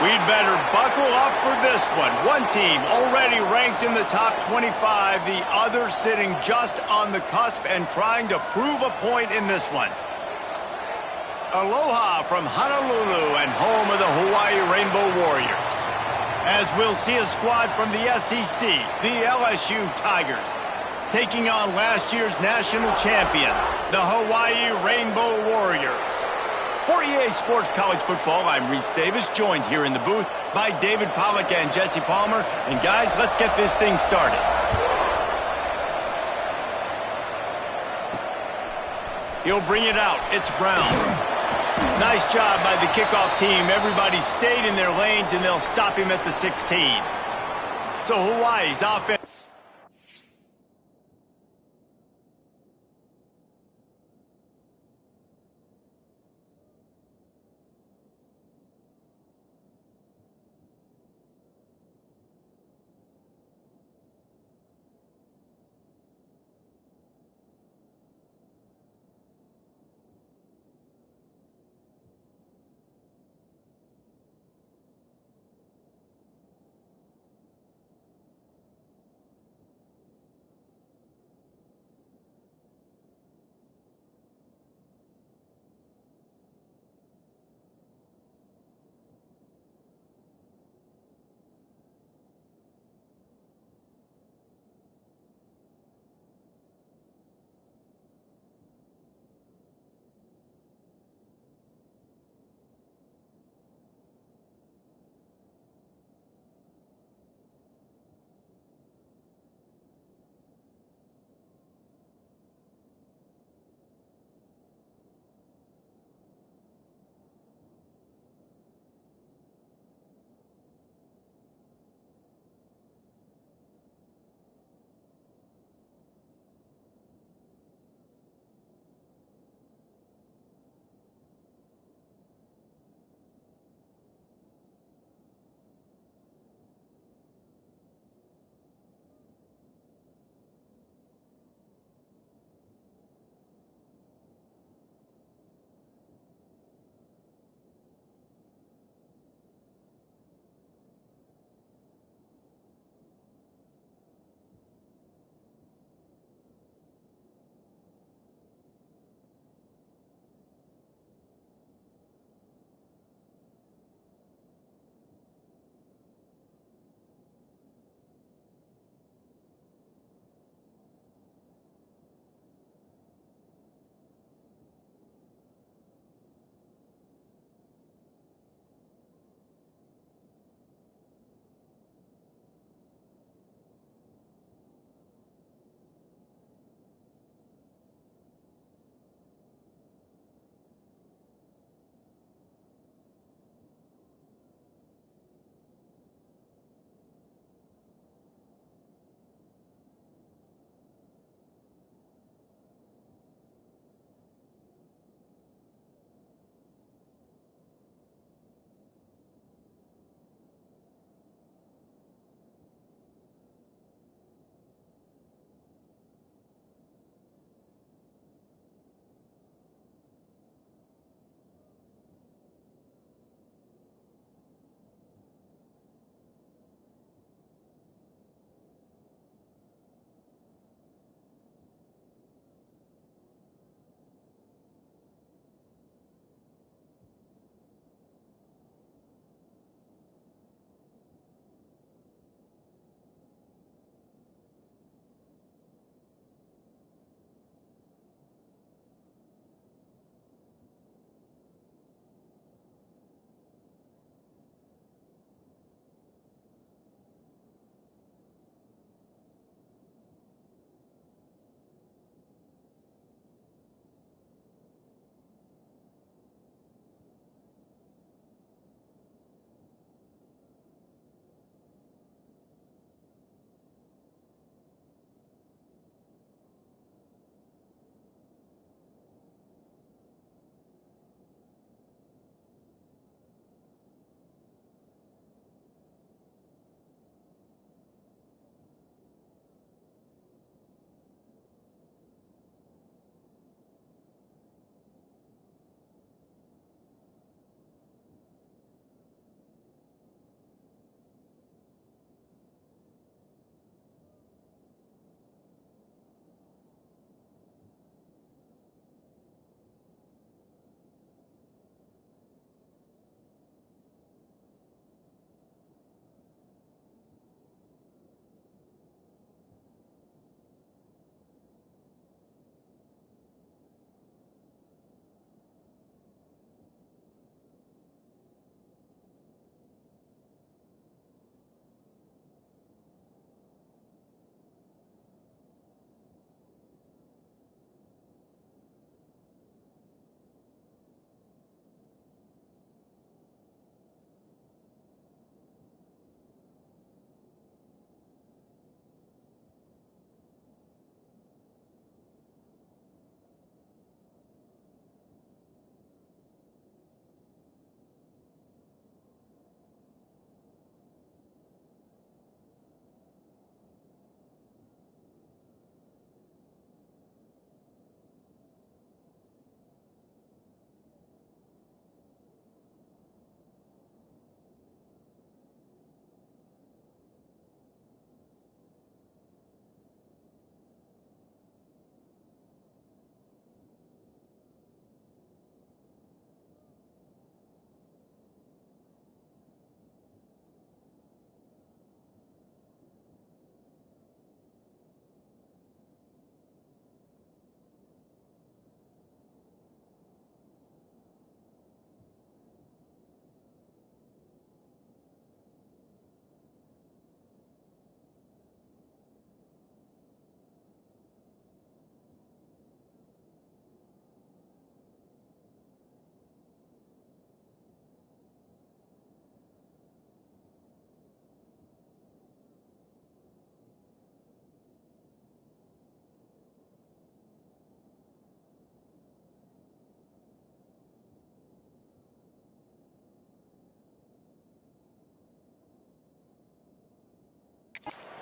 We'd better buckle up for this one. One team already ranked in the top 25, the other sitting just on the cusp and trying to prove a point in this one. Aloha from Honolulu and home of the Hawaii Rainbow Warriors. As we'll see a squad from the SEC, the LSU Tigers, taking on last year's national champions, the Hawaii Rainbow Warriors. For EA Sports College Football, I'm Reese Davis, joined here in the booth by David Pollack and Jesse Palmer. And guys, let's get this thing started. He'll bring it out. It's Brown. Nice job by the kickoff team. Everybody stayed in their lanes, and they'll stop him at the 16. So Hawaii's offense.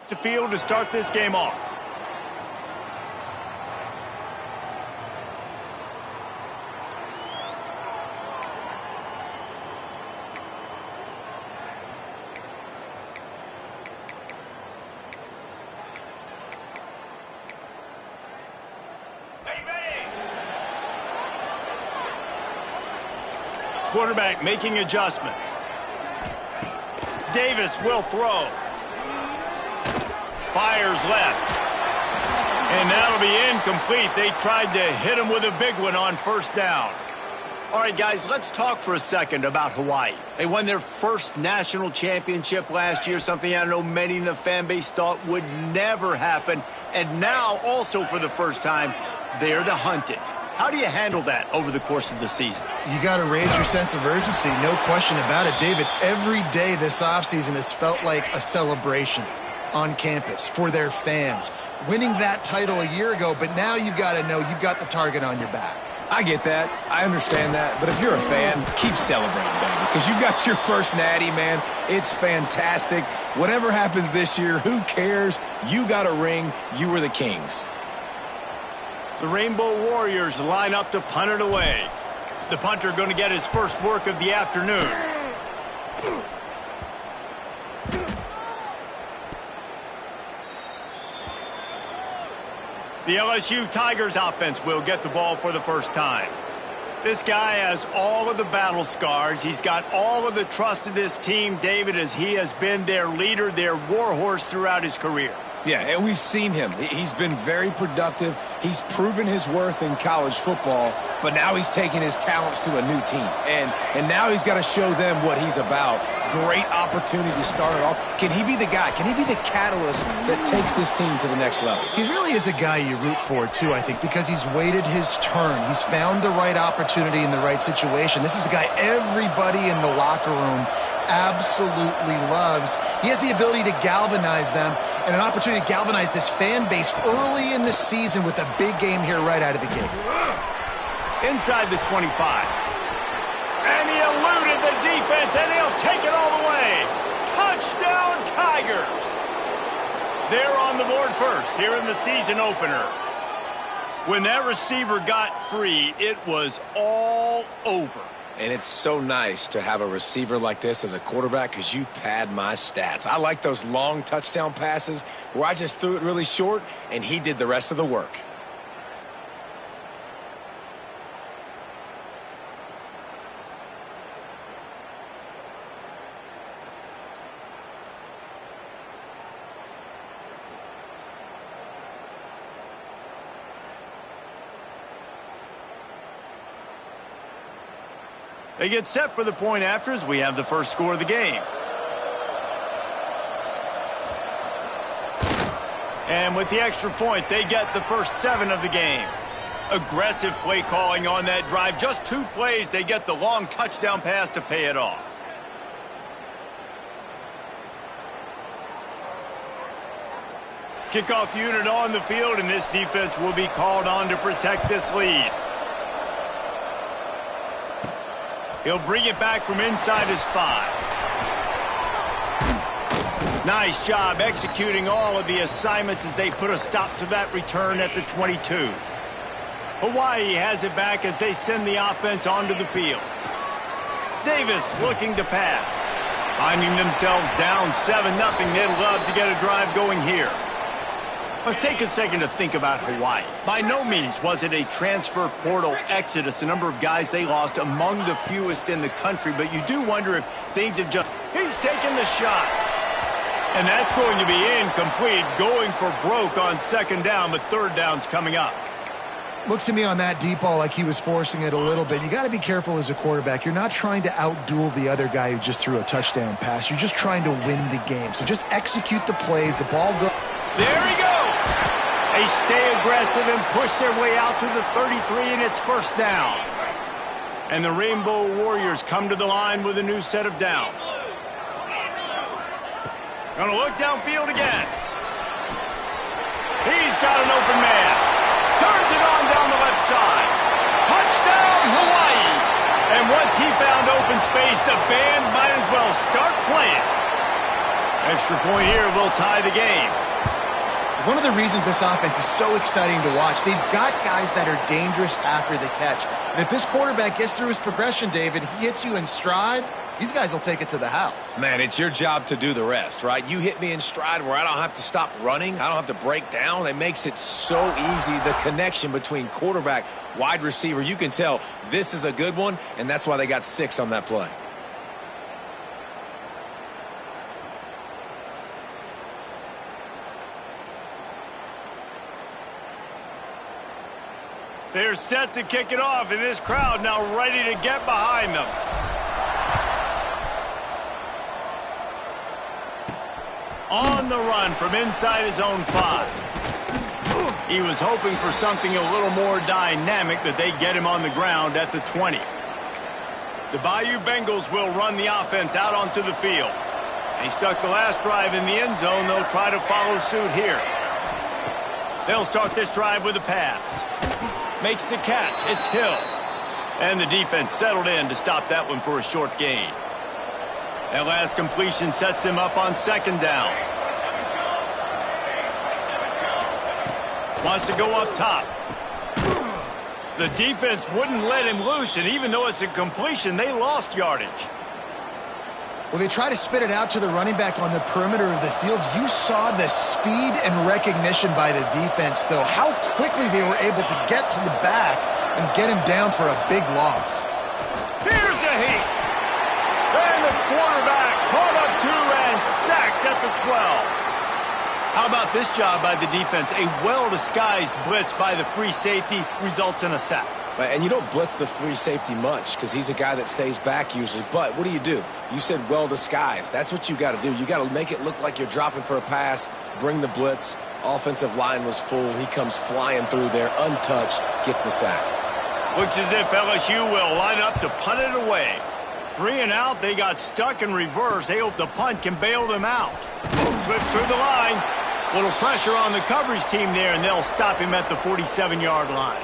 The field to start this game off. Quarterback making adjustments. Davis will throw. Fires left. And that'll be incomplete. They tried to hit him with a big one on first down. All right, guys, let's talk for a second about Hawaii. They won their first national championship last year, something I know many in the fan base thought would never happen. And now, also for the first time, they're the hunted. How do you handle that over the course of the season? You got to raise your sense of urgency, no question about it. David, every day this offseason has felt like a celebration on campus for their fans. Winning that title a year ago, but now you've got to know you've got the target on your back. I get that. I understand that. But if you're a fan, keep celebrating, baby, because you got your first natty, man. It's fantastic. Whatever happens this year, who cares? You got a ring. You were the Kings. The Rainbow Warriors line up to punt it away. The punter going to get his first work of the afternoon. The LSU Tigers offense will get the ball for the first time. This guy has all of the battle scars. He's got all of the trust of this team, David, as he has been their leader, their warhorse throughout his career. Yeah, and we've seen him. He's been very productive. He's proven his worth in college football, but now he's taking his talents to a new team. And now he's got to show them what he's about. Great opportunity to start it off. Can he be the guy? Can he be the catalyst that takes this team to the next level? He really is a guy you root for, too, I think, because he's waited his turn. He's found the right opportunity in the right situation. This is a guy everybody in the locker room absolutely loves. He has the ability to galvanize them and an opportunity to galvanize this fan base early in the season with a big game here right out of the gate. Inside the 25. And he eluded the defense, and he'll take it all the way. Touchdown, Tigers. They're on the board first here in the season opener. When that receiver got free, it was all over. And it's so nice to have a receiver like this as a quarterback because you pad my stats. I like those long touchdown passes where I just threw it really short and he did the rest of the work. They get set for the point after as we have the first score of the game. And with the extra point, they get the first 7 of the game. Aggressive play calling on that drive. Just 2 plays, they get the long touchdown pass to pay it off. Kickoff unit on the field, and this defense will be called on to protect this lead. He'll bring it back from inside his 5. Nice job executing all of the assignments as they put a stop to that return at the 22. Hawaii has it back as they send the offense onto the field. Davis looking to pass. Finding themselves down 7-0. They'd love to get a drive going here. Let's take a second to think about Hawaii. By no means was it a transfer portal exodus, the number of guys they lost among the fewest in the country, but you do wonder if things have just... He's taking the shot. And that's going to be incomplete, going for broke on second down, but third down's coming up. Looks to me on that deep ball like he was forcing it a little bit. You got to be careful as a quarterback. You're not trying to outduel the other guy who just threw a touchdown pass. You're just trying to win the game. So just execute the plays. The ball goes... There he goes. They stay aggressive and push their way out to the 33, and it's first down. And the Rainbow Warriors come to the line with a new set of downs. Gonna look downfield again. He's got an open man. Turns it on down the left side. Touchdown, Hawaii. And once he found open space, the band might as well start playing. Extra point here will tie the game. One of the reasons this offense is so exciting to watch, they've got guys that are dangerous after the catch. And if this quarterback gets through his progression, David, he hits you in stride, these guys will take it to the house. Man, it's your job to do the rest, right? You hit me in stride where I don't have to stop running. I don't have to break down. It makes it so easy. The connection between quarterback, wide receiver, you can tell this is a good one, and that's why they got 6 on that play. They're set to kick it off, and this crowd now ready to get behind them. On the run from inside his own 5. He was hoping for something a little more dynamic, that they get him on the ground at the 20. The Bayou Bengals will run the offense out onto the field. They stuck the last drive in the end zone. They'll try to follow suit here. They'll start this drive with a pass. Makes the catch. It's Hill. And the defense settled in to stop that one for a short gain. That last completion sets him up on 2nd down. Wants to go up top. The defense wouldn't let him loose, and even though it's a completion, they lost yardage. Well, they try to spit it out to the running back on the perimeter of the field. You saw the speed and recognition by the defense, though. How quickly they were able to get to the back and get him down for a big loss. Here's a heat. And the quarterback caught up 2 and sacked at the 12. How about this job by the defense? A well-disguised blitz by the free safety results in a sack. And you don't blitz the free safety much because he's a guy that stays back usually. But what do? You said well-disguised. That's what you got to do. You got to make it look like you're dropping for a pass, bring the blitz. Offensive line was full. He comes flying through there, untouched, gets the sack. Looks as if LSU will line up to punt it away. 3 and out, they got stuck in reverse. They hope the punt can bail them out. Slips through the line. Little pressure on the coverage team there, and they'll stop him at the 47-yard line.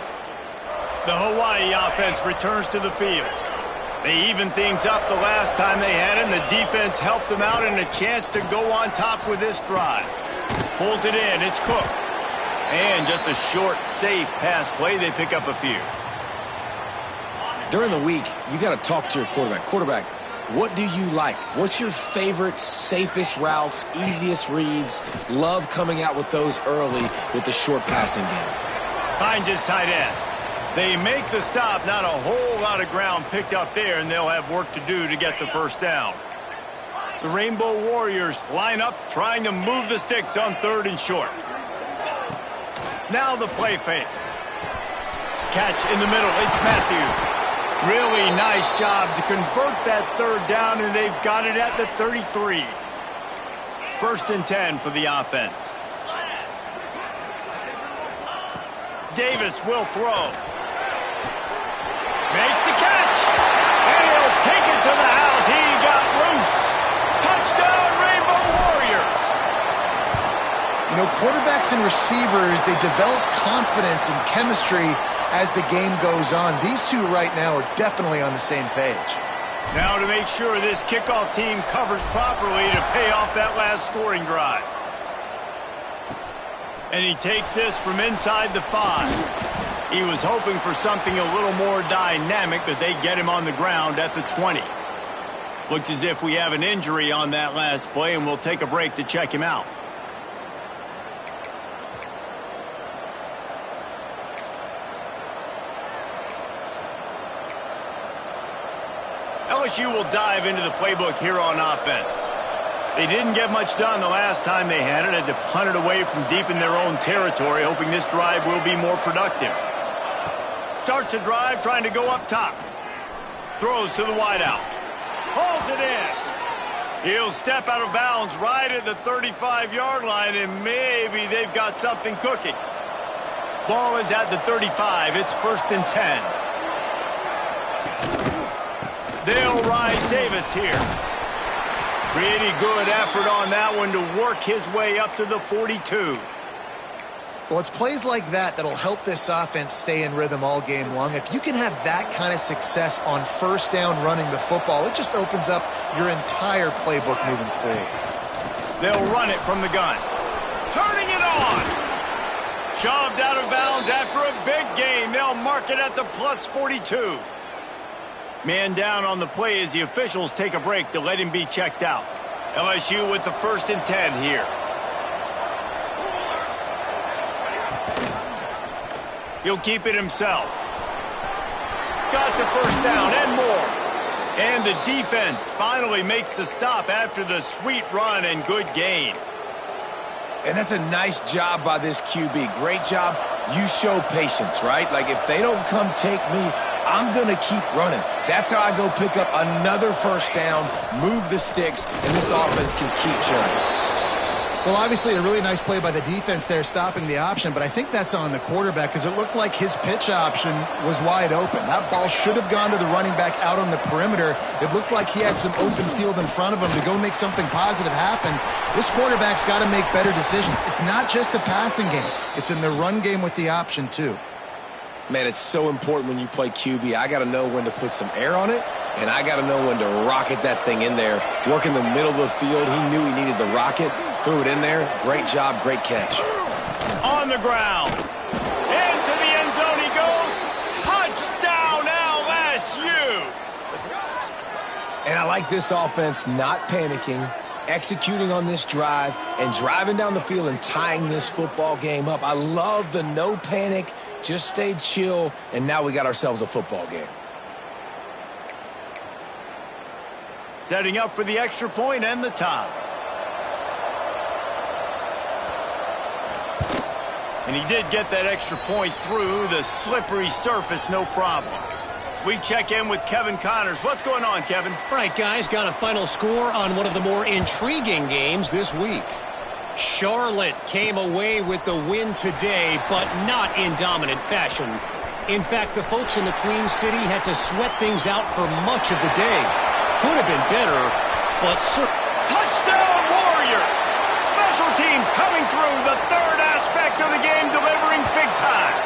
The Hawaii offense returns to the field. They evened things up the last time they had him. The defense helped them out, and a chance to go on top with this drive. Pulls it in. It's Cook. And just a short, safe pass play. They pick up a few. During the week, you got to talk to your quarterback. Quarterback, what do you like? What's your favorite, safest routes, easiest reads? Love coming out with those early with the short passing game. Finds his tight end. They make the stop. Not a whole lot of ground picked up there, and they'll have work to do to get the first down. The Rainbow Warriors line up, trying to move the sticks on 3rd and short. Now the play fake. Catch in the middle. It's Matthews. Really nice job to convert that 3rd down, and they've got it at the 33. 1st and 10 for the offense. Davis will throw. Makes the catch. And he'll take it to the house. He got loose. Touchdown, Rainbow Warriors. You know, quarterbacks and receivers, they develop confidence and chemistry as the game goes on. These two right now are definitely on the same page. Now to make sure this kickoff team covers properly to pay off that last scoring drive. And he takes this from inside the 5. He was hoping for something a little more dynamic, but they get him on the ground at the 20. Looks as if we have an injury on that last play, and we'll take a break to check him out. LSU will dive into the playbook here on offense. They didn't get much done the last time they had it. Had to punt it away from deep in their own territory, hoping this drive will be more productive. Starts a drive trying to go up top. Throws to the wideout. Hauls it in. He'll step out of bounds right at the 35-yard line, and maybe they've got something cooking. Ball is at the 35. It's 1st and 10. They'll ride Davis here. Pretty good effort on that one to work his way up to the 42. Well, it's plays like that that'll help this offense stay in rhythm all game long. If you can have that kind of success on 1st down running the football, it just opens up your entire playbook moving forward. They'll run it from the gun. Turning it on. Shoved out of bounds after a big gain. They'll mark it at the plus 42. Man down on the play as the officials take a break to let him be checked out. LSU with the 1st and 10 here. He'll keep it himself. Got the 1st down and more. And the defense finally makes the stop after the sweet run and good gain. And that's a nice job by this QB. Great job. You show patience, right? Like, if they don't come take me, I'm going to keep running. That's how I go pick up another 1st down, move the sticks, and this offense can keep churning. Well, obviously a really nice play by the defense there, stopping the option, but I think that's on the quarterback because it looked like his pitch option was wide open. That ball should have gone to the running back out on the perimeter. It looked like he had some open field in front of him to go make something positive happen. This quarterback's got to make better decisions. It's not just the passing game. It's in the run game with the option, too. Man, it's so important when you play QB. I got to know when to put some air on it, and I got to know when to rocket that thing in there. Work in the middle of the field. He knew he needed the rocket. Threw it in there. Great job, great catch. On the ground. Into the end zone he goes. Touchdown, LSU. And I like this offense not panicking, executing on this drive, and driving down the field and tying this football game up. I love the no panic, just stayed chill, and now we got ourselves a football game. Setting up for the extra point and the tie. And he did get that extra point through the slippery surface, no problem. We check in with Kevin Connors. What's going on, Kevin? All right, guys, got a final score on one of the more intriguing games this week. Charlotte came away with the win today, but not in dominant fashion. In fact, the folks in the Queen City had to sweat things out for much of the day. Could have been better, but touchdown Warriors! Special teams coming through, the 3rd aspect of the game, delivering big time.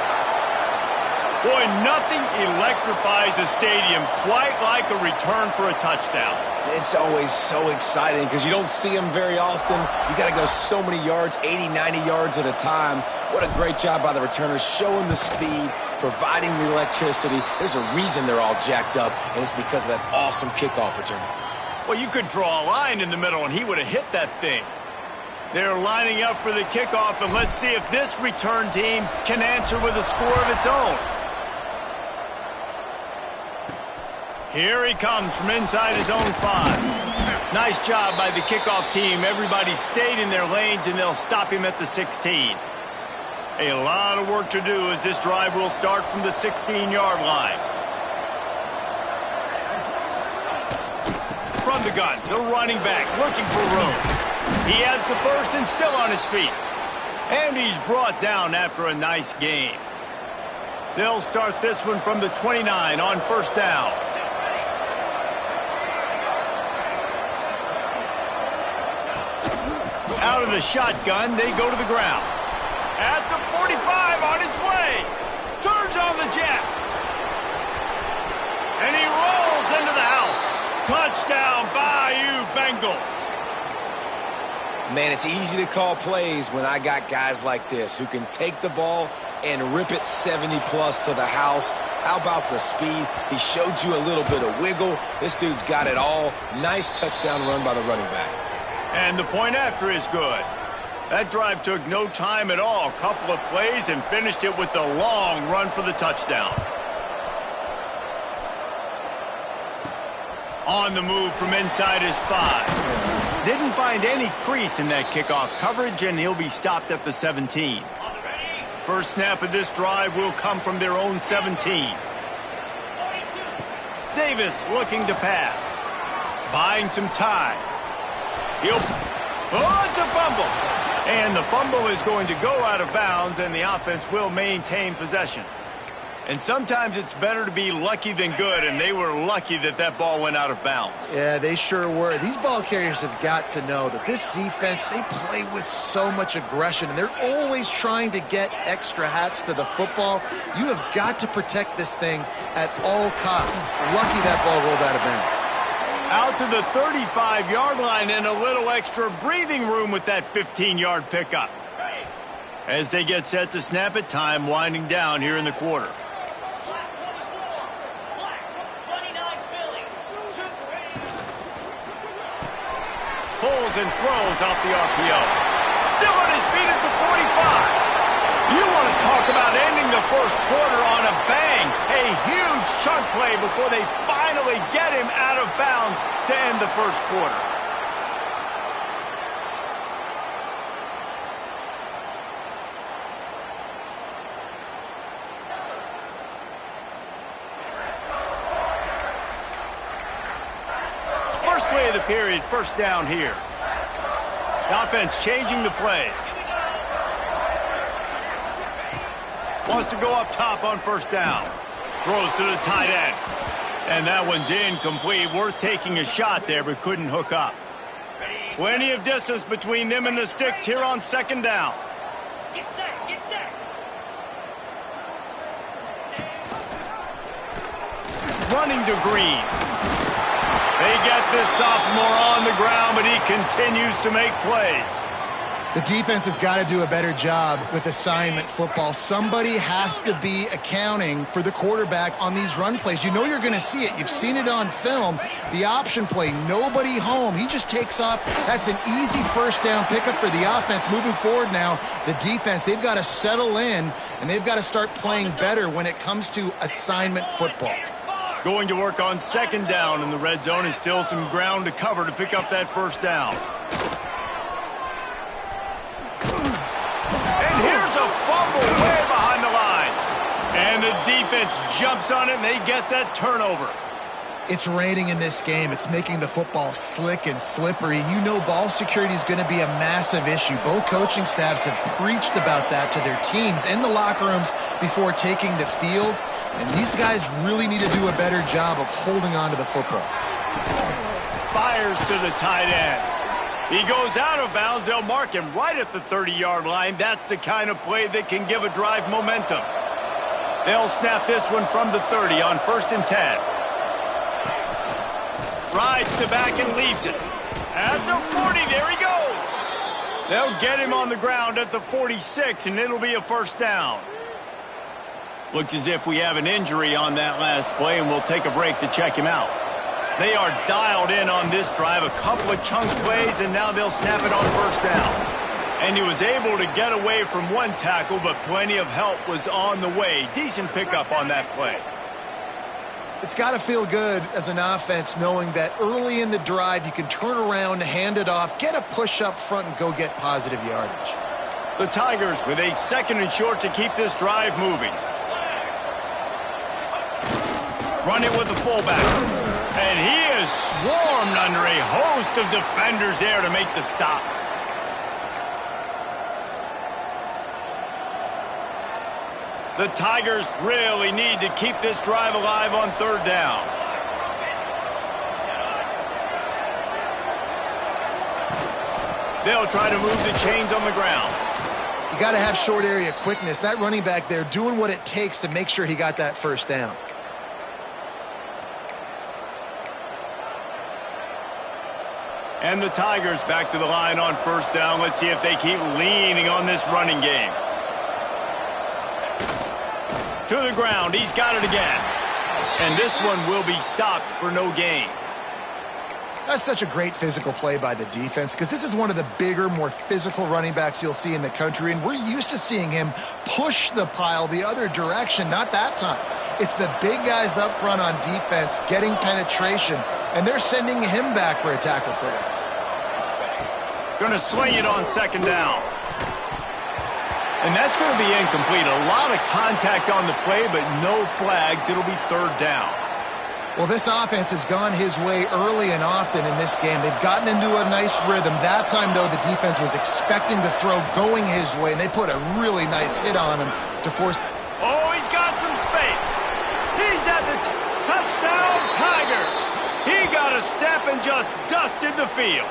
Boy, nothing electrifies a stadium quite like a return for a touchdown. It's always so exciting because you don't see them very often. You got to go so many yards, 80, 90 yards at a time. What a great job by the returners, showing the speed, providing the electricity. There's a reason they're all jacked up, and it's because of that awesome kickoff return. Well, you could draw a line in the middle, and he would have hit that thing. They're lining up for the kickoff, and let's see if this return team can answer with a score of its own. Here he comes from inside his own 5. Nice job by the kickoff team. Everybody stayed in their lanes, and they'll stop him at the 16. A lot of work to do as this drive will start from the 16-yard line. From the gun, the running back looking for room. He has the 1st and still on his feet. And he's brought down after a nice gain. They'll start this one from the 29 on 1st down. Out of the shotgun, they go to the ground. At the 45, on his way. Turns on the Jets. And he rolls into the house. Touchdown, Bayou Bengals. Man, it's easy to call plays when I got guys like this who can take the ball and rip it 70-plus to the house. How about the speed? He showed you a little bit of wiggle. This dude's got it all. Nice touchdown run by the running back. And the point after is good. That drive took no time at all. Couple of plays and finished it with a long run for the touchdown. On the move from inside his 5. Didn't find any crease in that kickoff coverage, and he'll be stopped at the 17. First snap of this drive will come from their own 17. Davis looking to pass. Buying some time. Oh, it's a fumble. And the fumble is going to go out of bounds, and the offense will maintain possession. And sometimes it's better to be lucky than good, and they were lucky that that ball went out of bounds. Yeah, they sure were. These ball carriers have got to know that this defense, they play with so much aggression, and they're always trying to get extra hats to the football. You have got to protect this thing at all costs. Lucky that ball rolled out of bounds. Out out to the 35-yard line and a little extra breathing room with that 15-yard pickup. As they get set to snap it, time winding down here in the quarter. Pulls and throws off the RPO. Still on his feet at the 45. You want to talk about ending the first quarter on a bang. A huge chunk play before they finally get him out of bounds to end the first quarter. First play of the period, first down here. The offense changing the play. Wants to go up top on first down. Throws to the tight end. And that one's incomplete. Worth taking a shot there, but couldn't hook up. Plenty of distance between them and the sticks here on second down. Get set, get set. Running to Green. They get this sophomore on the ground, but he continues to make plays. The defense has got to do a better job with assignment football. Somebody has to be accounting for the quarterback on these run plays. You know you're going to see it. You've seen it on film. The option play, nobody home. He just takes off. That's an easy first down pickup for the offense. Moving forward now, the defense, they've got to settle in, and they've got to start playing better when it comes to assignment football. Going to work on second down in the red zone. Is still some ground to cover to pick up that first down. And here's a fumble way behind the line. And the defense jumps on it, and they get that turnover. It's raining in this game. It's making the football slick and slippery. You know ball security is going to be a massive issue. Both coaching staffs have preached about that to their teams in the locker rooms before taking the field. And these guys really need to do a better job of holding on to the football. Fires to the tight end. He goes out of bounds. They'll mark him right at the 30-yard line. That's the kind of play that can give a drive momentum. They'll snap this one from the 30 on 1st and 10. Rides to back and leaves it. At the 40, there he goes. They'll get him on the ground at the 46, and it'll be a first down. Looks as if we have an injury on that last play, and we'll take a break to check him out. They are dialed in on this drive, a couple of chunk plays, and now they'll snap it on first down. And he was able to get away from one tackle, but plenty of help was on the way. Decent pickup on that play. It's got to feel good as an offense knowing that early in the drive you can turn around, hand it off, get a push up front, and go get positive yardage. The Tigers with a 2nd and short to keep this drive moving. Run it with the fullback. And he is swarmed under a host of defenders there to make the stop. The Tigers really need to keep this drive alive on 3rd down. They'll try to move the chains on the ground. You got to have short area quickness. That running back there doing what it takes to make sure he got that first down. And the Tigers back to the line on 1st down. Let's see if they keep leaning on this running game. To the ground. He's got it again. And this one will be stopped for no gain. That's such a great physical play by the defense because this is one of the bigger, more physical running backs you'll see in the country, and we're used to seeing him push the pile the other direction. Not that time. It's the big guys up front on defense getting penetration, and they're sending him back for a tackle for loss. Going to sling it on 2nd down. And that's going to be incomplete. A lot of contact on the play, but no flags. It'll be 3rd down. Well, this offense has gone his way early and often in this game. They've gotten into a nice rhythm. That time, though, the defense was expecting the throw going his way, and they put a really nice hit on him to force. Oh, he's got some space. He's at the touchdown, Tigers. He got a step and just dusted the field.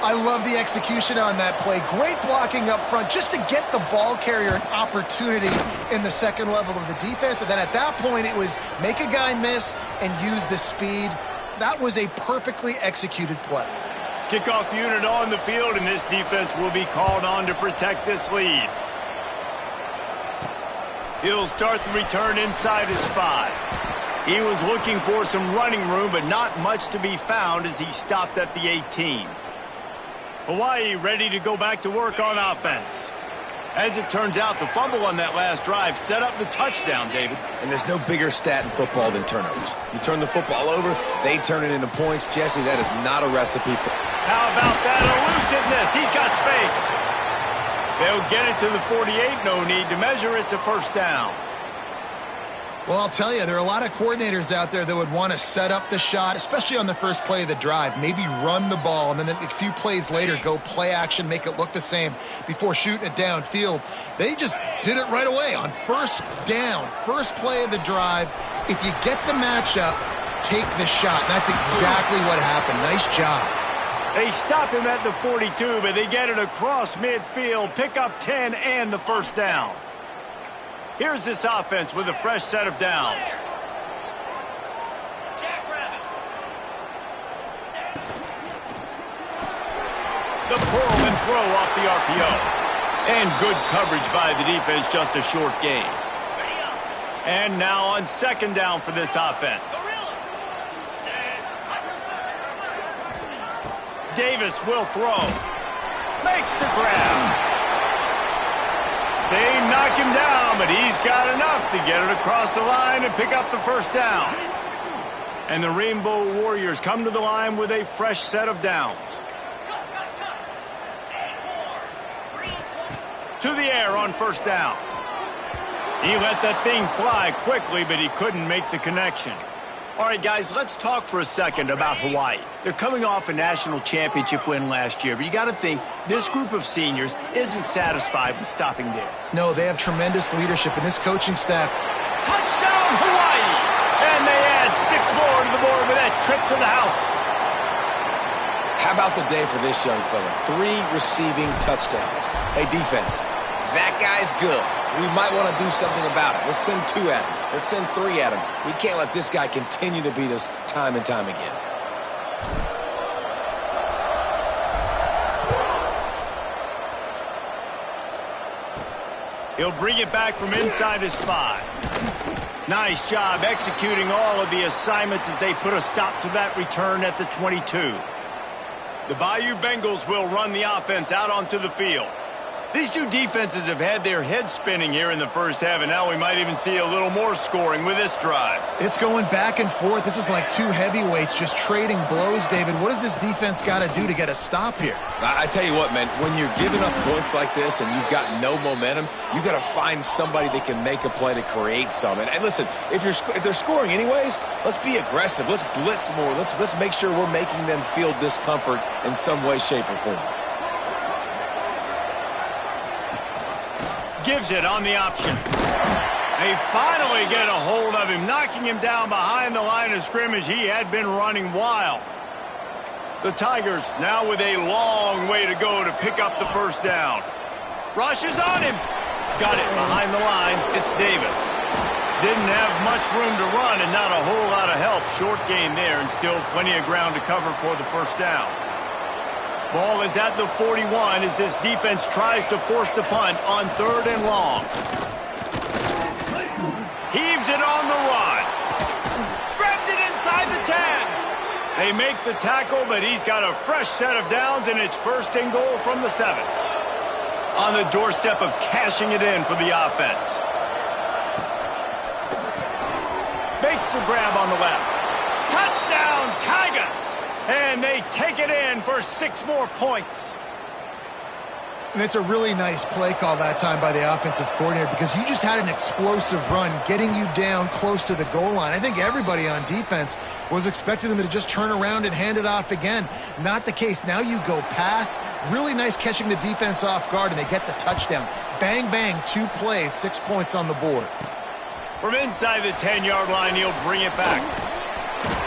I love the execution on that play. Great blocking up front just to get the ball carrier an opportunity in the second level of the defense. And then at that point, it was make a guy miss and use the speed That was a perfectly executed play. Kickoff unit on the field, and this defense will be called on to protect this lead. He'll start the return inside his 5. He was looking for some running room, but not much to be found as he stopped at the 18. Hawaii ready to go back to work on offense. As it turns out, the fumble on that last drive set up the touchdown, David. And there's no bigger stat in football than turnovers. You turn the football over, they turn it into points. Jesse, that is not a recipe for... How about that elusiveness? He's got space. They'll get it to the 48. No need to measure. It's a first down. Well, I'll tell you, there are a lot of coordinators out there that would want to set up the shot, especially on the first play of the drive, maybe run the ball, and then a few plays later go play action, make it look the same before shooting it downfield. They just did it right away on first down, first play of the drive. If you get the matchup, take the shot. And that's exactly what happened. Nice job. They stop him at the 42, but they get it across midfield, pick up 10 and the first down. Here's this offense with a fresh set of downs. The pull and throw off the RPO. And good coverage by the defense, just a short gain. And now on second down for this offense. Davis will throw. Makes the grab. They knock him down, but he's got enough to get it across the line and pick up the first down. And the Rainbow Warriors come to the line with a fresh set of downs. To the air on first down. He let that thing fly quickly, but he couldn't make the connection. All right, guys, let's talk for a second about Hawaii. They're coming off a national championship win last year, but you got to think this group of seniors isn't satisfied with stopping there. No, they have tremendous leadership, and this coaching staff. Touchdown, Hawaii! And they add 6 more to the board with that trip to the house. How about the day for this young fella? 3 receiving touchdowns. Hey, defense, that guy's good. We might want to do something about it. Let's send 2 at him. Let's send 3 at him. We can't let this guy continue to beat us time and time again. He'll bring it back from inside his 5. Nice job executing all of the assignments as they put a stop to that return at the 22. The Bayou Bengals will run the offense out onto the field. These two defenses have had their heads spinning here in the first half, and now we might even see a little more scoring with this drive. It's going back and forth. This is like 2 heavyweights just trading blows, David. What does this defense got to do to get a stop here? I tell you what, man, when you're giving up points like this and you've got no momentum, you got to find somebody that can make a play to create some. And listen, if they're scoring anyways, let's be aggressive. Let's blitz more. Let's make sure we're making them feel discomfort in some way, shape, or form. Gives it on the option. They finally get a hold of him, knocking him down behind the line of scrimmage. He had been running wild. The Tigers now with a long way to go to pick up the first down. Rushes on him. Got it behind the line. It's Davis. Didn't have much room to run and not a whole lot of help. Short gain there and still plenty of ground to cover for the first down. Ball is at the 41 as this defense tries to force the punt on 3rd and long. Heaves it on the run. Grabs it inside the 10. They make the tackle, but he's got a fresh set of downs, and it's 1st and goal from the 7. On the doorstep of cashing it in for the offense. Makes the grab on the left. Touchdown, Tigers! And they take it in for 6 more points. And it's a really nice play call that time by the offensive coordinator because you just had an explosive run getting you down close to the goal line. I think everybody on defense was expecting them to just turn around and hand it off again. Not the case. Now you go pass. Really nice catching the defense off guard, and they get the touchdown. Bang, bang, 2 plays, 6 points on the board. From inside the 10-yard line, he'll bring it back.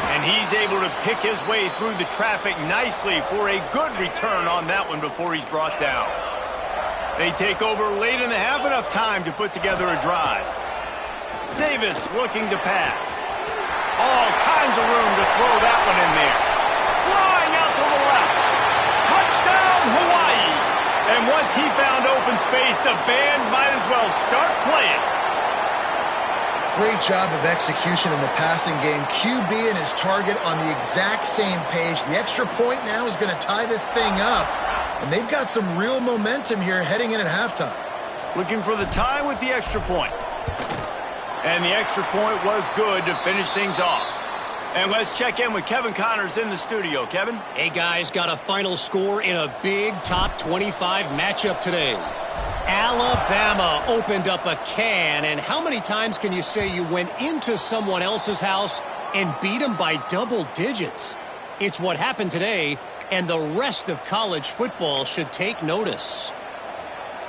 And he's able to pick his way through the traffic nicely for a good return on that one before he's brought down. They take over late in the half, enough time to put together a drive. Davis looking to pass. All kinds of room to throw that one Once he found open space, the band might as well start playing. Great job of execution in the passing game. QB and his target on the exact same page. The extra point now is going to tie this thing up. And they've got some real momentum here heading in at halftime. Looking for the tie with the extra point. And the extra point was good to finish things off. And let's check in with Kevin Connors in the studio. Kevin? Hey, guys, got a final score in a big top 25 matchup today. Alabama opened up a can, and how many times can you say you went into someone else's house and beat them by double digits? It's what happened today, and the rest of college football should take notice.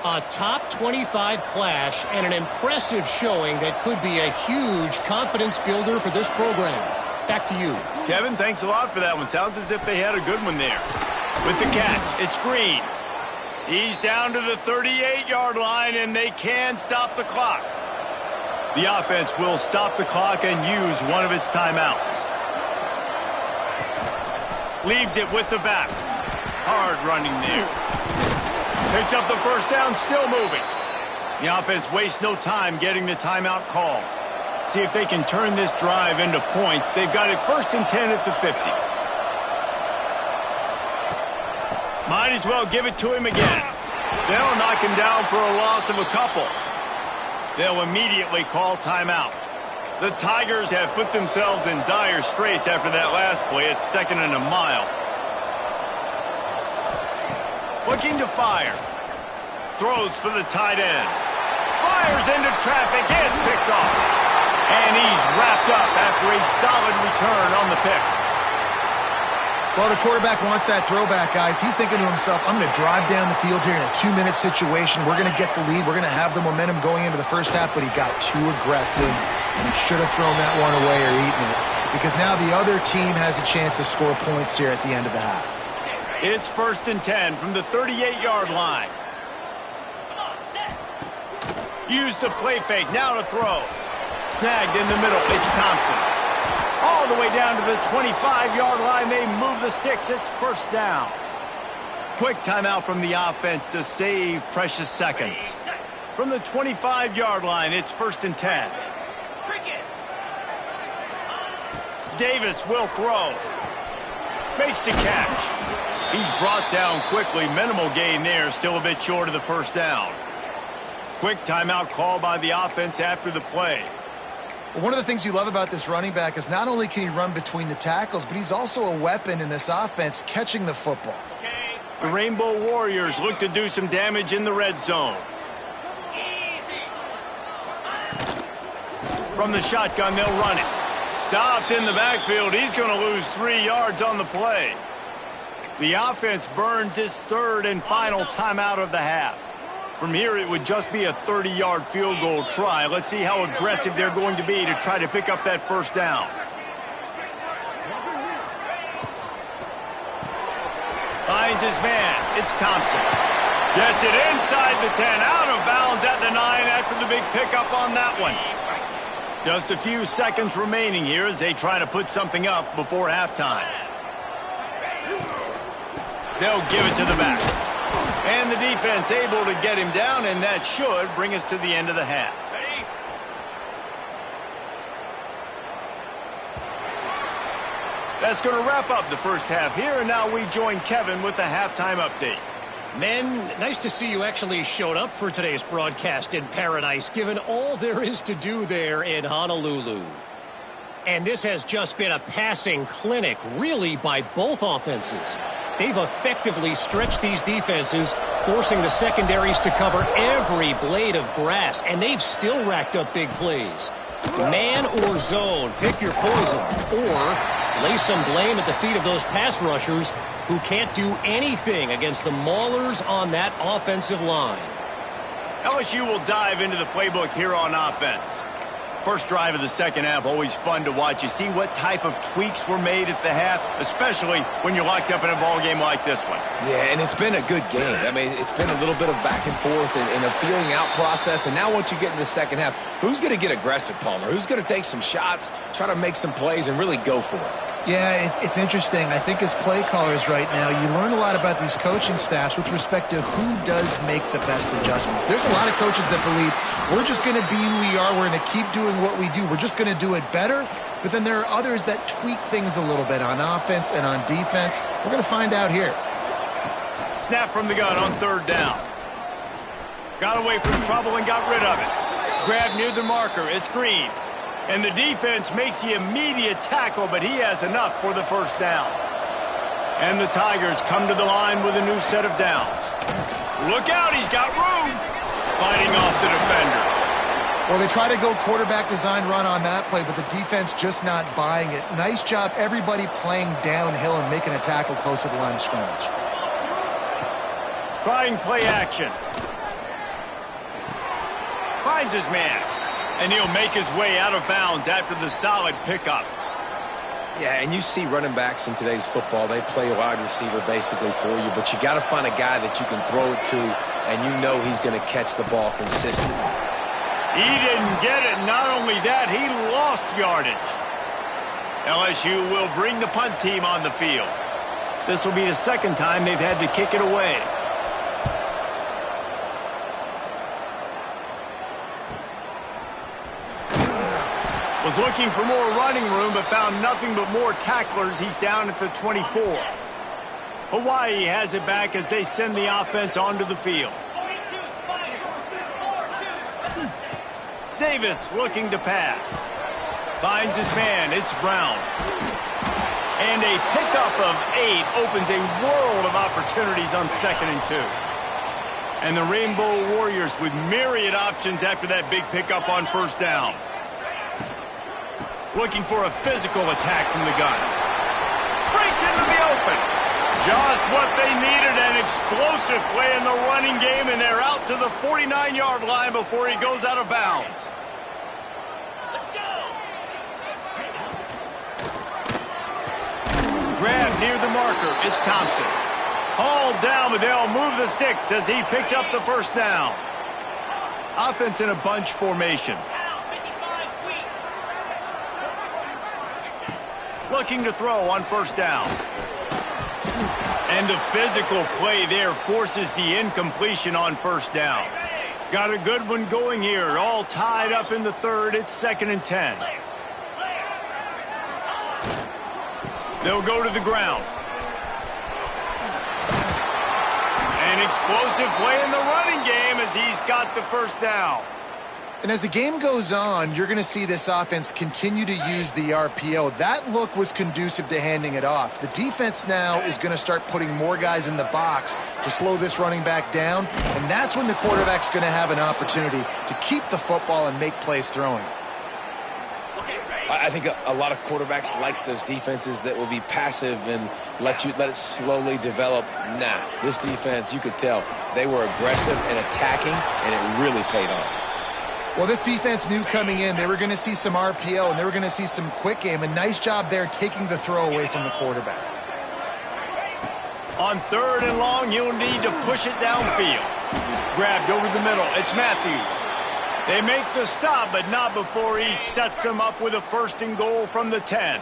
A top 25 clash and an impressive showing that could be a huge confidence builder for this program. Back to you. Kevin, thanks a lot for that one. Sounds as if they had a good one there. With the catch, it's Green. He's down to the 38-yard line, and they can stop the clock. The offense will stop the clock and use one of its timeouts. Leaves it with the back. Hard running there. Picks up the first down, still moving. The offense wastes no time getting the timeout call. See if they can turn this drive into points. They've got it 1st and 10 at the 50. Might as well give it to him again. They'll knock him down for a loss of a couple. They'll immediately call timeout. The Tigers have put themselves in dire straits after that last play. It's 2nd and a mile. Looking to fire. Throws for the tight end. Fires into traffic. It's picked off. And he's wrapped up after a solid return on the pick. Well, the quarterback wants that throwback, guys. He's thinking to himself, I'm going to drive down the field here in a 2-minute situation. We're going to get the lead. We're going to have the momentum going into the first half, but he got too aggressive, and he should have thrown that one away or eaten it, because now the other team has a chance to score points here at the end of the half. It's 1st and 10 from the 38-yard line. Use the play fake. Now to throw. Snagged in the middle. It's Thompson. All the way down to the 25-yard line. They move the sticks. It's 1st down. Quick timeout from the offense to save precious seconds. From the 25-yard line, it's 1st and 10. Davis will throw. Makes the catch. He's brought down quickly. Minimal gain there. Still a bit short of the 1st down. Quick timeout call by the offense after the play. Well, one of the things you love about this running back is not only can he run between the tackles, but he's also a weapon in this offense catching the football. The Rainbow Warriors look to do some damage in the red zone. From the shotgun, they'll run it. Stopped in the backfield. He's going to lose 3 yards on the play. The offense burns its 3rd and final timeout of the half. From here, it would just be a 30-yard field goal try. Let's see how aggressive they're going to be to try to pick up that 1st down. Finds his man. It's Thompson. Gets it inside the 10. Out of bounds at the 9 after the big pickup on that one. Just a few seconds remaining here as they try to put something up before halftime. They'll give it to the back. And the defense able to get him down, and that should bring us to the end of the half. That's going to wrap up the first half here, and now we join Kevin with the halftime update. Men, nice to see you actually showed up for today's broadcast in paradise, given all there is to do there in Honolulu. And this has just been a passing clinic, really, by both offenses. They've effectively stretched these defenses, forcing the secondaries to cover every blade of grass, and they've still racked up big plays. Man or zone, pick your poison, or lay some blame at the feet of those pass rushers who can't do anything against the maulers on that offensive line. LSU will dive into the playbook here on offense. First drive of the second half, always fun to watch. You see what type of tweaks were made at the half, especially when you're locked up in a ball game like this one. Yeah, and it's been a good game. I mean, it's been a little bit of back and forth and a feeling out process. And now once you get in the second half, who's going to get aggressive, Palmer? Who's going to take some shots, try to make some plays, and really go for it? Yeah, it's interesting. I think as play callers right now, you learn a lot about these coaching staffs with respect to who does make the best adjustments. There's a lot of coaches that believe we're just going to be who we are. We're going to keep doing what we do. We're just going to do it better. But then there are others that tweak things a little bit on offense and on defense. We're going to find out here. Snap from the gun on third down. Got away from trouble and got rid of it. Grab near the marker. It's Green. And the defense makes the immediate tackle, but he has enough for the first down. And the Tigers come to the line with a new set of downs. Look out, he's got room. Fighting off the defender. Well, they try to go quarterback design run on that play, but the defense just not buying it. Nice job, everybody playing downhill and making a tackle close to the line of scrimmage. Trying play action. Finds his man. And he'll make his way out of bounds after the solid pickup. Yeah, and you see running backs in today's football, they play wide receiver basically for you, but you got to find a guy that you can throw it to, and you know he's going to catch the ball consistently. He didn't get it. Not only that, he lost yardage. LSU will bring the punt team on the field. This will be the second time they've had to kick it away. Was looking for more running room, but found nothing but more tacklers. He's down at the 24. Hawaii has it back as they send the offense onto the field. Davis looking to pass. Finds his man. It's Brown. And a pickup of 8 opens a world of opportunities on 2nd and 2. And the Rainbow Warriors with myriad options after that big pickup on first down. Looking for a physical attack from the gun. Breaks into the open. Just what they needed, an explosive play in the running game, and they're out to the 49-yard line before he goes out of bounds. Let's go. Grab near the marker. It's Thompson. Hauled down, but they'll move the sticks as he picks up the first down. Offense in a bunch formation. Looking to throw on first down. And the physical play there forces the incompletion on first down. Got a good one going here. All tied up in the third. It's 2nd and 10. They'll go to the ground. An explosive play in the running game as he's got the first down. And as the game goes on, you're going to see this offense continue to use the RPO. That look was conducive to handing it off. The defense now is going to start putting more guys in the box to slow this running back down, and that's when the quarterback's going to have an opportunity to keep the football and make plays throwing. I think a lot of quarterbacks like those defenses that will be passive and let it slowly develop. Nah, this defense, you could tell, they were aggressive and attacking, and it really paid off. Well, this defense knew coming in they were going to see some RPO and they were going to see some quick game. A nice job there taking the throw away from the quarterback. On 3rd and long, you'll need to push it downfield. Grabbed over the middle. It's Matthews. They make the stop, but not before he sets them up with a 1st and goal from the 10.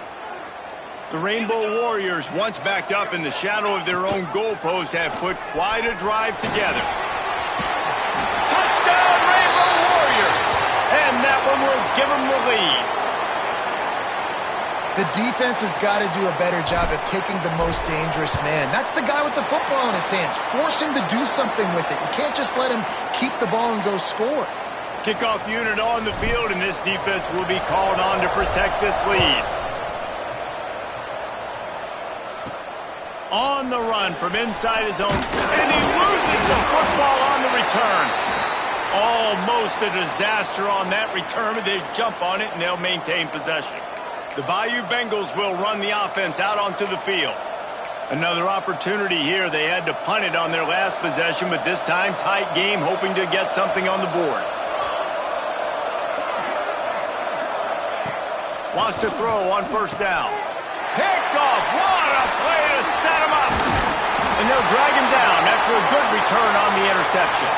The Rainbow Warriors, once backed up in the shadow of their own goalpost, have put quite a drive together. Touchdown, Rainbow Warriors! And that one will give them the lead. The defense has got to do a better job of taking the most dangerous man. That's the guy with the football in his hands. Force him to do something with it. You can't just let him keep the ball and go score. Kickoff unit on the field, and this defense will be called on to protect this lead. On the run from inside his own, and he loses the football on the return. Almost a disaster on that return, but they jump on it and they'll maintain possession. The Bayou Bengals will run the offense out onto the field. Another opportunity here. They had to punt it on their last possession, but this time tight game, hoping to get something on the board. Wants to throw on first down. Picked off. What a play to set him up. And they'll drag him down after a good return on the interception.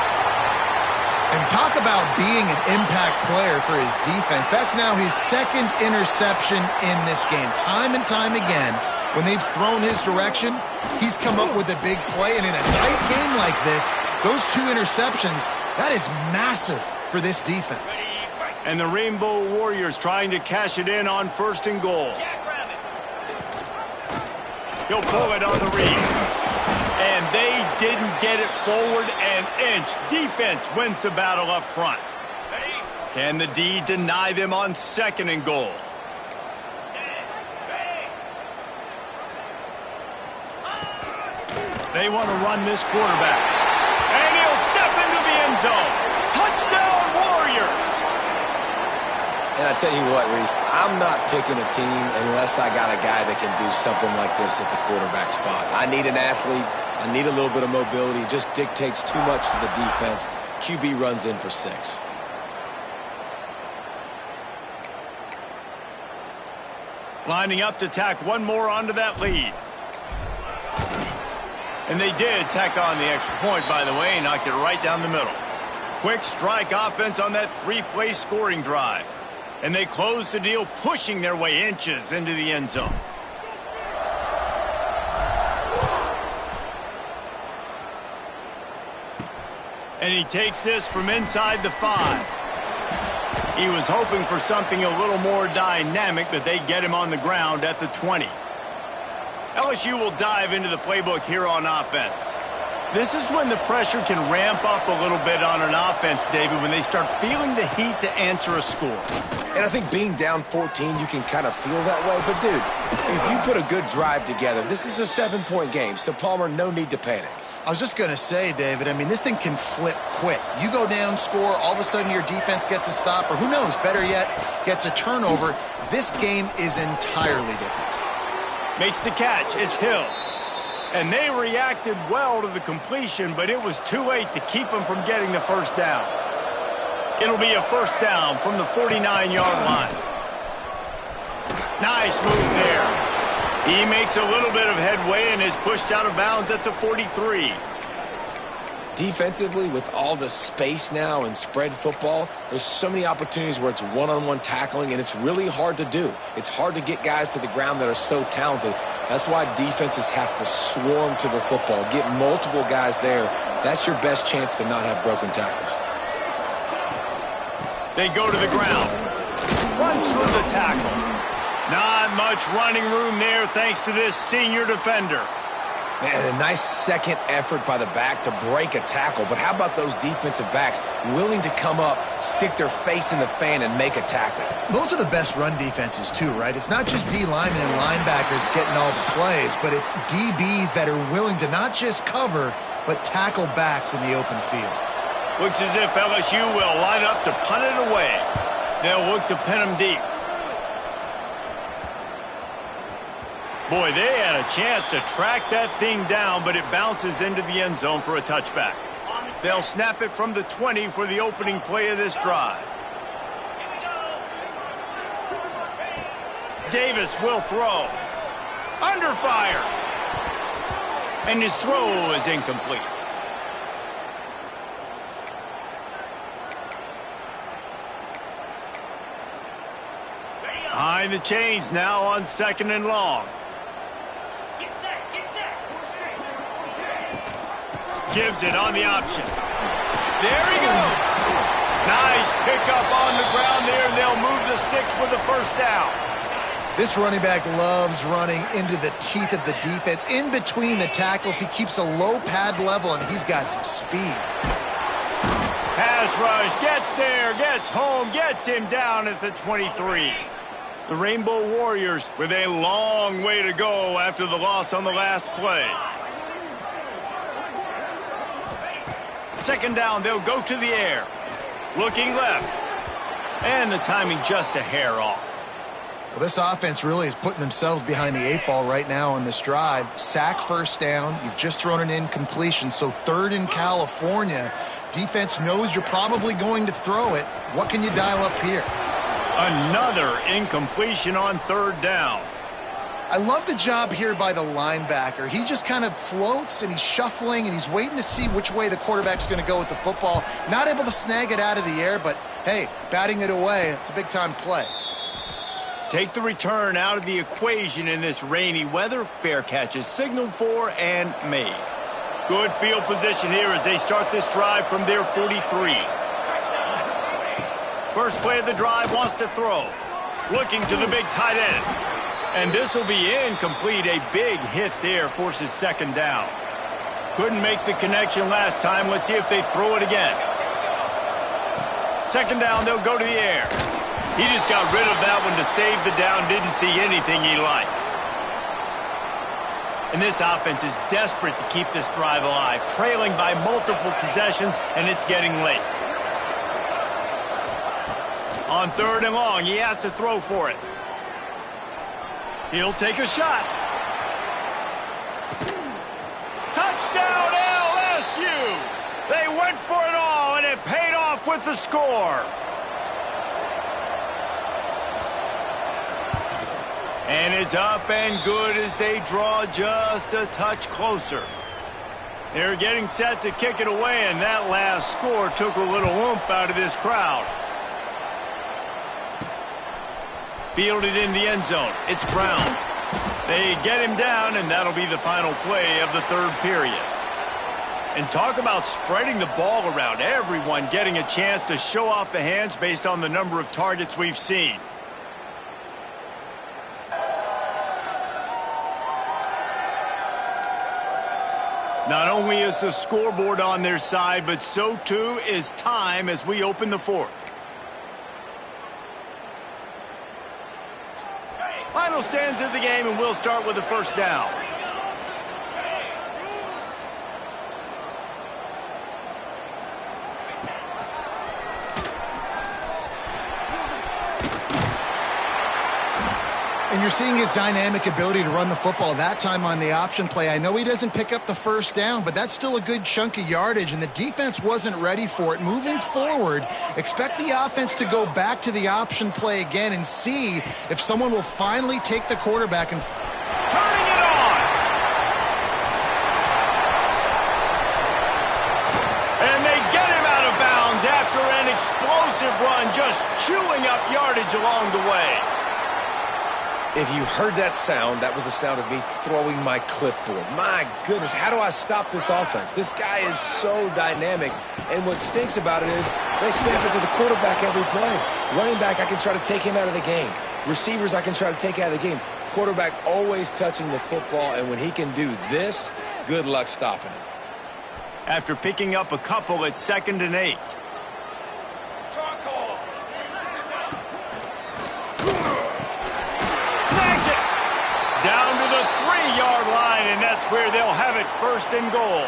And talk about being an impact player for his defense. That's now his second interception in this game. Time and time again, when they've thrown his direction, he's come up with a big play. And in a tight game like this, those 2 interceptions, that is massive for this defense. And the Rainbow Warriors trying to cash it in on 1st and goal. He'll pull it on the read. And they didn't get it forward an inch. Defense wins the battle up front. Can the D deny them on 2nd and goal? They want to run this quarterback. And he'll step into the end zone. Touchdown, Warriors! And I tell you what, Reese, I'm not picking a team unless I got a guy that can do something like this at the quarterback spot. I need an athlete. I need a little bit of mobility. It just dictates too much to the defense. QB runs in for 6. Lining up to tack one more onto that lead. And they did tack on the extra point, by the way, and knocked it right down the middle. Quick strike offense on that 3-play scoring drive. And they close the deal, pushing their way inches into the end zone. And he takes this from inside the 5. He was hoping for something a little more dynamic, but they get him on the ground at the 20. LSU will dive into the playbook here on offense. This is when the pressure can ramp up a little bit on an offense, David, when they start feeling the heat to answer a score. And I think being down 14, you can kind of feel that way. But, dude, if you put a good drive together, this is a 7-point game. So, Palmer, no need to panic. I was just going to say, David, I mean, this thing can flip quick. You go down, score, all of a sudden your defense gets a stop, or who knows, better yet, gets a turnover. This game is entirely different. Makes the catch. It's Hill. And they reacted well to the completion, but it was too late to keep them from getting the first down. It'll be a first down from the 49-yard line. Nice move there. He makes a little bit of headway and is pushed out of bounds at the 43. Defensively, with all the space now and spread football, there's so many opportunities where it's one-on-one tackling, and it's really hard to do. It's hard to get guys to the ground that are so talented. That's why defenses have to swarm to the football, get multiple guys there. That's your best chance to not have broken tackles. They go to the ground. Runs through the tackle. Not much running room there thanks to this senior defender. Man, a nice second effort by the back to break a tackle. But how about those defensive backs willing to come up, stick their face in the fan, and make a tackle? Those are the best run defenses, too, right? It's not just D linemen and linebackers getting all the plays, but it's DBs that are willing to not just cover, but tackle backs in the open field. Looks as if LSU will line up to punt it away. They'll look to pin them deep. Boy, they had a chance to track that thing down, but it bounces into the end zone for a touchback. They'll snap it from the 20 for the opening play of this drive. Davis will throw. Under fire. And his throw is incomplete. Behind the chains now on 2nd and long. Gives it on the option. There he goes. Nice pickup on the ground there, and they'll move the sticks with the first down. This running back loves running into the teeth of the defense. In between the tackles, he keeps a low pad level, and he's got some speed. Pass rush, gets there, gets home, gets him down at the 23. The Rainbow Warriors with a long way to go after the loss on the last play. 2nd down, they'll go to the air. Looking left. And the timing just a hair off. Well, this offense really is putting themselves behind the 8 ball right now on this drive. Sack first down. You've just thrown an incompletion. So 3rd in California. Defense knows you're probably going to throw it. What can you dial up here? Another incompletion on 3rd down. I love the job here by the linebacker. He just kind of floats and he's shuffling and he's waiting to see which way the quarterback's going to go with the football. Not able to snag it out of the air, but hey, batting it away, it's a big-time play. Take the return out of the equation in this rainy weather. Fair catch is signaled for and made. Good field position here as they start this drive from their 43. First play of the drive, wants to throw. Looking to the big tight end. And this will be incomplete. A big hit there forces second down. Couldn't make the connection last time. Let's see if they throw it again. Second down, they'll go to the air. He just got rid of that one to save the down. Didn't see anything he liked. And this offense is desperate to keep this drive alive. Trailing by multiple possessions, and it's getting late. On third and long, he has to throw for it. He'll take a shot. Touchdown, LSU! They went for it all, and it paid off with the score. And it's up and good as they draw just a touch closer. They're getting set to kick it away, and that last score took a little oomph out of this crowd. Fielded in the end zone. It's Brown. They get him down, and that'll be the final play of the third period. And talk about spreading the ball around. Everyone getting a chance to show off the hands based on the number of targets we've seen. Not only is the scoreboard on their side, but so too is time as we open the fourth. Final stands of the game, and we'll start with the first down. And you're seeing his dynamic ability to run the football, that time on the option play. I know he doesn't pick up the first down, but that's still a good chunk of yardage, and the defense wasn't ready for it. Moving forward, expect the offense to go back to the option play again and see if someone will finally take the quarterback and... Turning it on! And they get him out of bounds after an explosive run, just chewing up yardage along the way. If you heard that sound, that was the sound of me throwing my clipboard. My goodness, how do I stop this offense? This guy is so dynamic, and what stinks about it is they snap it to the quarterback every play. Running back, I can try to take him out of the game. Receivers, I can try to take out of the game. Quarterback always touching the football, and when he can do this, good luck stopping him. After picking up a couple at 2nd and 8. Down to the 3-yard line, and that's where they'll have it, 1st and goal.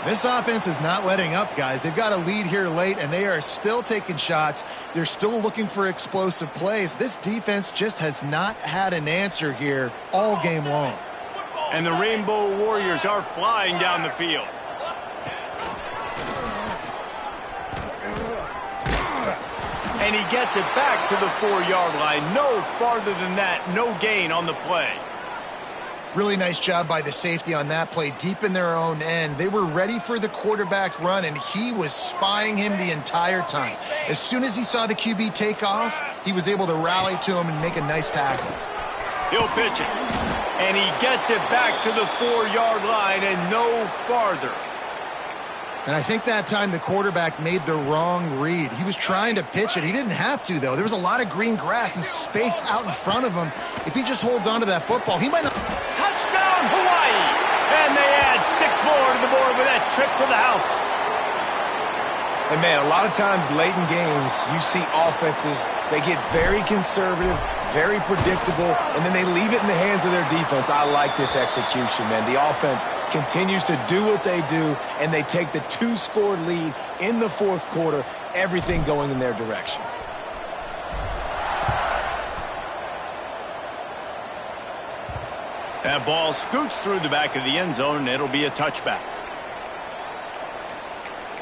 This offense is not letting up, guys. They've got a lead here late, and they are still taking shots. They're still looking for explosive plays. This defense just has not had an answer here all game long. And the Rainbow Warriors are flying down the field. And he gets it back to the 4-yard line. No farther than that. No gain on the play. Really nice job by the safety on that play, deep in their own end. They were ready for the quarterback run, and he was spying him the entire time. As soon as he saw the QB take off, he was able to rally to him and make a nice tackle. He'll pitch it. And he gets it back to the 4-yard line and no farther. And I think that time the quarterback made the wrong read. He was trying to pitch it. He didn't have to, though. There was a lot of green grass and space out in front of him. If he just holds on to that football, he might not... Touchdown, Hawaii! And they add 6 more to the board with that trip to the house. And, man, a lot of times late in games, you see offenses, they get very conservative, very predictable, and then they leave it in the hands of their defense. I like this execution, man. The offense continues to do what they do, and they take the 2-score lead in the 4th quarter, everything going in their direction. That ball scoots through the back of the end zone, and it'll be a touchback.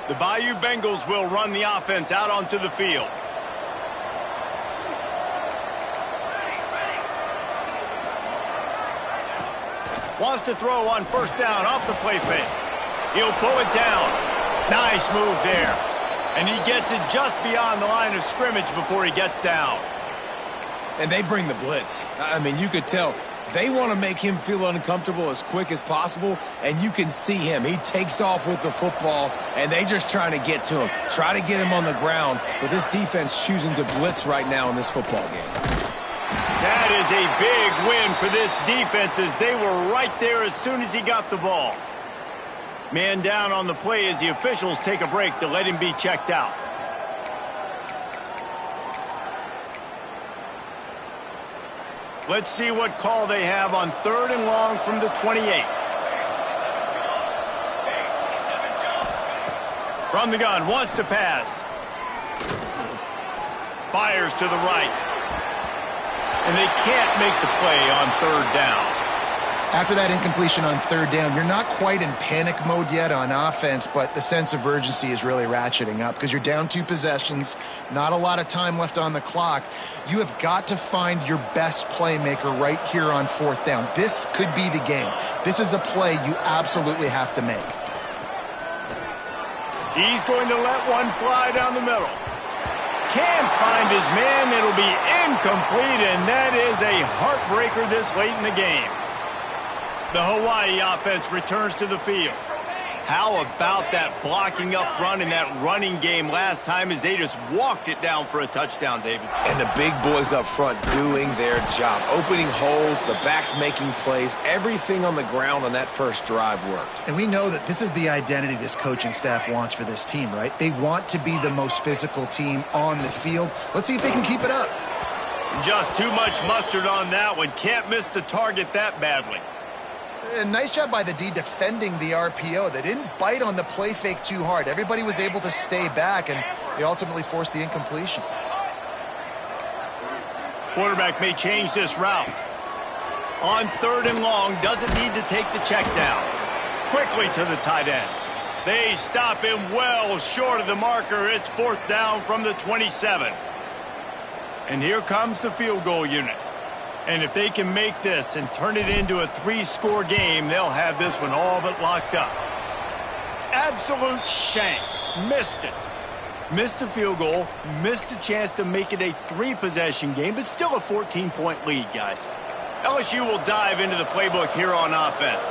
The Bayou Bengals will run the offense out onto the field. Wants to throw on first down off the play fake. He'll pull it down. Nice move there. And he gets it just beyond the line of scrimmage before he gets down. And they bring the blitz. I mean, you could tell they want to make him feel uncomfortable as quick as possible, and you can see him. He takes off with the football, and they just trying to get to him, try to get him on the ground, but this defense choosing to blitz right now in this football game. That is a big win for this defense as they were right there as soon as he got the ball. Man down on the play as the officials take a break to let him be checked out. Let's see what call they have on 3rd and long from the 28. From the gun, wants to pass. Fires to the right. And they can't make the play on 3rd down. After that incompletion on 3rd down, you're not quite in panic mode yet on offense, but the sense of urgency is really ratcheting up because you're down 2 possessions, not a lot of time left on the clock. You have got to find your best playmaker right here on 4th down. This could be the game. This is a play you absolutely have to make. He's going to let one fly down the middle. Can't find his man. It'll be incomplete, and that is a heartbreaker this late in the game. The Hawaii offense returns to the field. How about that blocking up front and that running game last time as they just walked it down for a touchdown, David? And the big boys up front doing their job, opening holes, the backs making plays, everything on the ground on that first drive worked. And we know that this is the identity this coaching staff wants for this team, right? They want to be the most physical team on the field. Let's see if they can keep it up. Just too much mustard on that one. Can't miss the target that badly. Nice job by the D defending the RPO. They didn't bite on the play fake too hard. Everybody was able to stay back, and they ultimately forced the incompletion. Quarterback may change this route. On 3rd and long, doesn't need to take the check down. Quickly to the tight end. They stop him well short of the marker. It's 4th down from the 27. And here comes the field goal unit. And if they can make this and turn it into a 3-score game, they'll have this one all but locked up. Absolute shank. Missed it. Missed the field goal. Missed the chance to make it a 3-possession game, but still a 14-point lead, guys. LSU will dive into the playbook here on offense.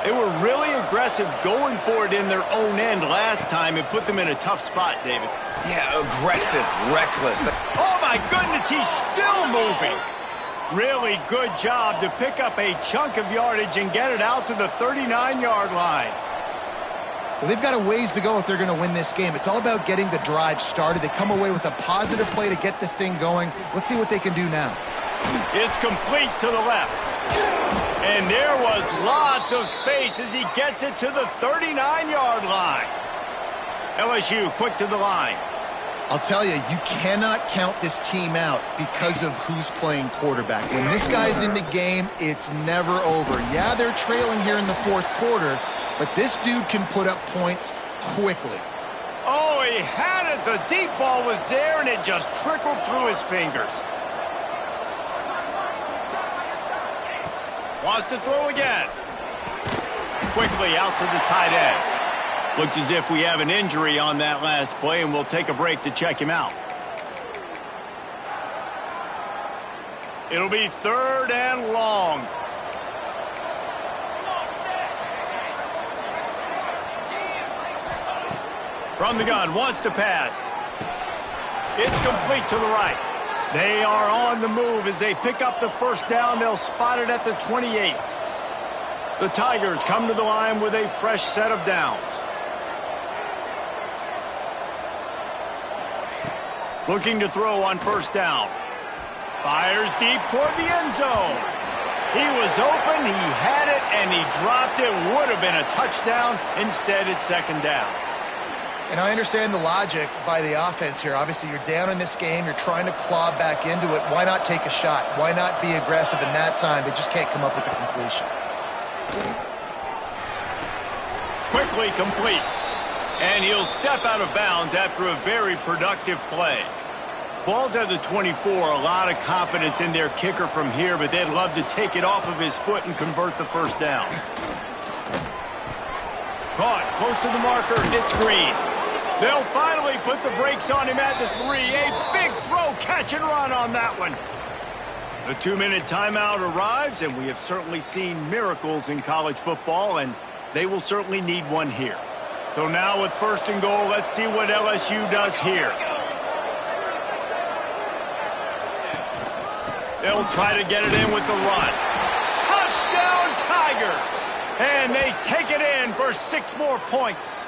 They were really aggressive going for it in their own end last time and put them in a tough spot, David. Yeah, aggressive, reckless. Oh, my goodness, he's still moving. Really good job to pick up a chunk of yardage and get it out to the 39-yard line. Well, they've got a ways to go if they're going to win this game. It's all about getting the drive started. They come away with a positive play to get this thing going. Let's see what they can do now. It's complete to the left. And there was lots of space as he gets it to the 39-yard line. LSU quick to the line. I'll tell you, you cannot count this team out because of who's playing quarterback. When this guy's in the game, it's never over. Yeah, they're trailing here in the 4th quarter, but this dude can put up points quickly. Oh, he had it. The deep ball was there, and it just trickled through his fingers. Wants to throw again. Quickly out to the tight end. Looks as if we have an injury on that last play, and we'll take a break to check him out. It'll be 3rd and long. From the gun, wants to pass. It's complete to the right. They are on the move as they pick up the 1st down. They'll spot it at the 28. The Tigers come to the line with a fresh set of downs. Looking to throw on 1st down. Fires deep toward the end zone. He was open, he had it, and he dropped it. Would have been a touchdown. Instead, it's 2nd down. And I understand the logic by the offense here. Obviously, you're down in this game. You're trying to claw back into it. Why not take a shot? Why not be aggressive in that time? They just can't come up with a completion. Quickly complete. And he'll step out of bounds after a very productive play. Ball's at the 24, a lot of confidence in their kicker from here, but they'd love to take it off of his foot and convert the first down. Caught, close to the marker, it's Green. They'll finally put the brakes on him at the 3. A big throw, catch and run on that one. The 2-minute timeout arrives, and we have certainly seen miracles in college football, and they will certainly need one here. So now with 1st and goal, let's see what LSU does here. They'll try to get it in with the run. Touchdown, Tigers! And they take it in for 6 more points.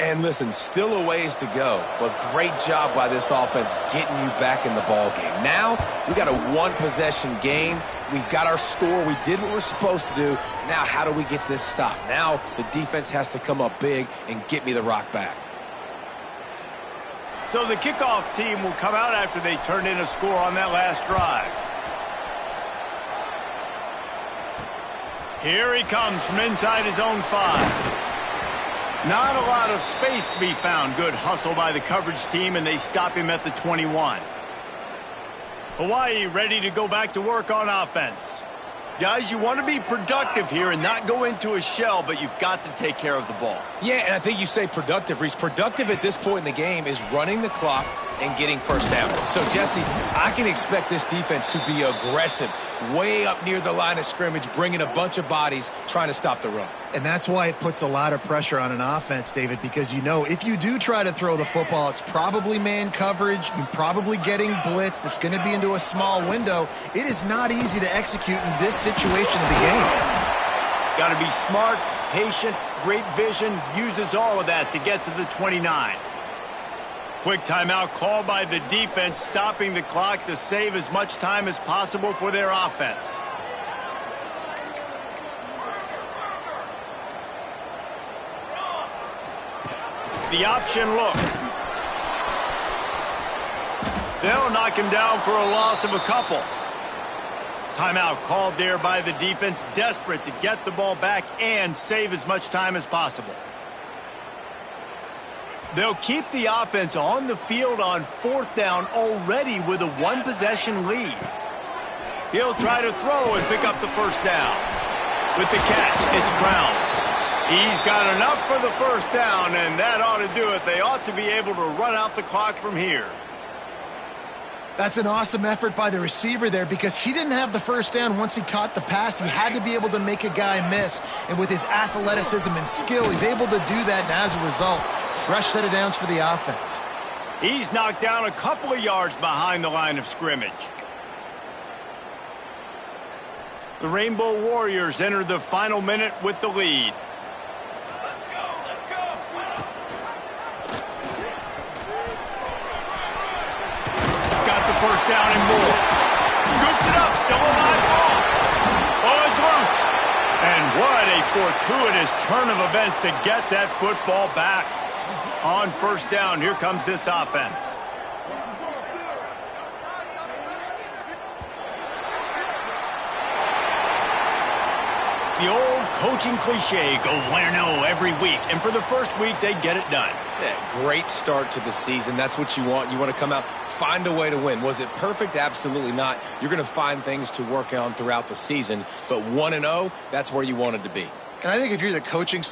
And listen, still a ways to go, but great job by this offense getting you back in the ball game. Now, we got a 1-possession game. We've got our score. We did what we're supposed to do. Now, how do we get this stopped? Now, the defense has to come up big and get me the rock back. So the kickoff team will come out after they turn in a score on that last drive. Here he comes from inside his own 5. Not a lot of space to be found. Good hustle by the coverage team, and they stop him at the 21. Hawaii ready to go back to work on offense. Guys, you want to be productive here and not go into a shell, but you've got to take care of the ball. Yeah, and I think you say productive, Reese. Productive at this point in the game is running the clock and getting first down. So, Jesse, I can expect this defense to be aggressive, way up near the line of scrimmage, bringing a bunch of bodies, trying to stop the run. And that's why it puts a lot of pressure on an offense, David, because you know if you do try to throw the football, it's probably man coverage. You're probably getting blitzed. It's going to be into a small window. It is not easy to execute in this situation of the game. Got to be smart, patient, great vision, uses all of that to get to the 29. Quick timeout called by the defense, stopping the clock to save as much time as possible for their offense. The option look. They'll knock him down for a loss of a couple. Timeout called there by the defense, desperate to get the ball back and save as much time as possible. They'll keep the offense on the field on 4th down already with a 1-possession lead. He'll try to throw and pick up the first down. With the catch, it's Brown. He's got enough for the first down, and that ought to do it. They ought to be able to run out the clock from here. That's an awesome effort by the receiver there because he didn't have the first down once he caught the pass. He had to be able to make a guy miss. And with his athleticism and skill, he's able to do that. And as a result, fresh set of downs for the offense. He's knocked down a couple of yards behind the line of scrimmage. The Rainbow Warriors enter the final minute with the lead. First down and more. Scoops it up, still a live ball. Oh, it's loose. And what a fortuitous turn of events to get that football back. On first down, here comes this offense. The old coaching cliche, go 1-0 every week. And for the first week, they get it done. Yeah, great start to the season. That's what you want. You want to come out, find a way to win. Was it perfect? Absolutely not. You're going to find things to work on throughout the season. But 1-0, that's where you wanted to be. And I think if you're the coaching